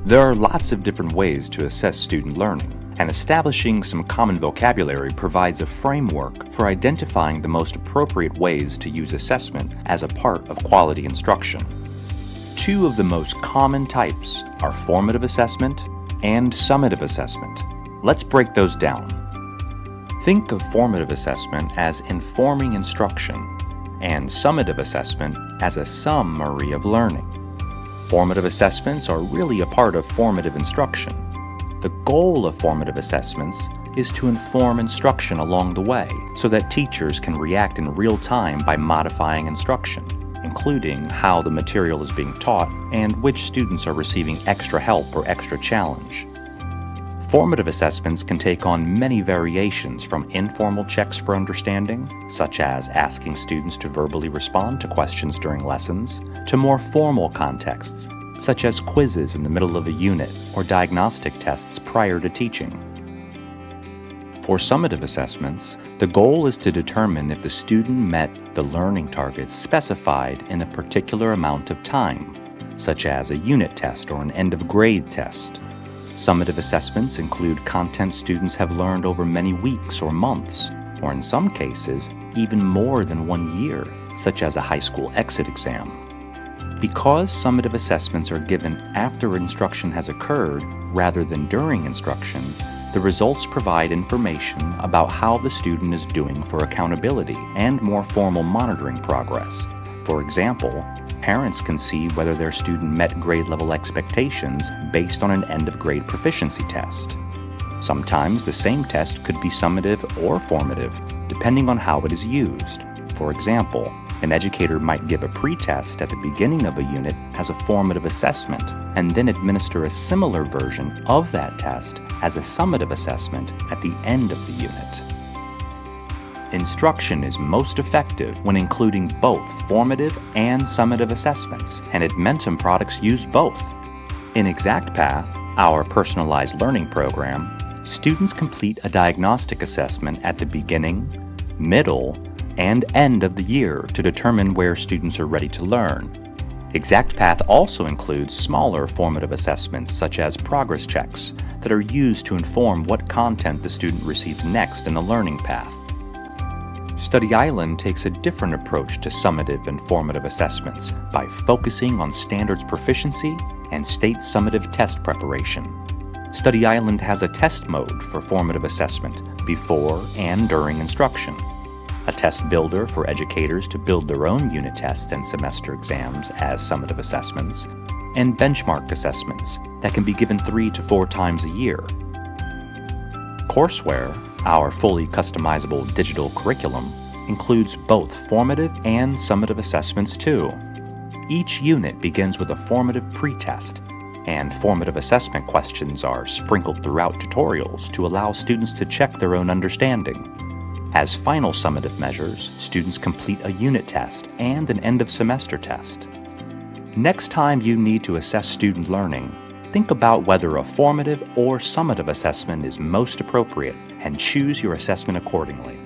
There are lots of different ways to assess student learning, and establishing some common vocabulary provides a framework for identifying the most appropriate ways to use assessment as a part of quality instruction. Two of the most common types are formative assessment and summative assessment. Let's break those down. Think of formative assessment as informing instruction, and summative assessment as a summary of learning. Formative assessments are really a part of formative instruction. The goal of formative assessments is to inform instruction along the way so that teachers can react in real time by modifying instruction, including how the material is being taught and which students are receiving extra help or extra challenge. Formative assessments can take on many variations, from informal checks for understanding, such as asking students to verbally respond to questions during lessons, to more formal contexts, such as quizzes in the middle of a unit or diagnostic tests prior to teaching. For summative assessments, the goal is to determine if the student met the learning targets specified in a particular amount of time, such as a unit test or an end-of-grade test. Summative assessments include content students have learned over many weeks or months, or in some cases, even more than 1 year, such as a high school exit exam. Because summative assessments are given after instruction has occurred rather than during instruction, the results provide information about how the student is doing for accountability and more formal monitoring progress. For example, parents can see whether their student met grade-level expectations based on an end-of-grade proficiency test. Sometimes the same test could be summative or formative, depending on how it is used. For example, an educator might give a pre-test at the beginning of a unit as a formative assessment, and then administer a similar version of that test as a summative assessment at the end of the unit. Instruction is most effective when including both formative and summative assessments, and Edmentum products use both. In ExactPath, our personalized learning program, students complete a diagnostic assessment at the beginning, middle, and end of the year to determine where students are ready to learn. ExactPath also includes smaller formative assessments such as progress checks that are used to inform what content the student receives next in the learning path. Study Island takes a different approach to summative and formative assessments by focusing on standards proficiency and state summative test preparation. Study Island has a test mode for formative assessment before and during instruction, a test builder for educators to build their own unit tests and semester exams as summative assessments, and benchmark assessments that can be given 3 to 4 times a year. Courseware, our fully customizable digital curriculum, includes both formative and summative assessments too. Each unit begins with a formative pretest, and formative assessment questions are sprinkled throughout tutorials to allow students to check their own understanding. As final summative measures, students complete a unit test and an end-of-semester test. Next time you need to assess student learning, think about whether a formative or summative assessment is most appropriate and choose your assessment accordingly.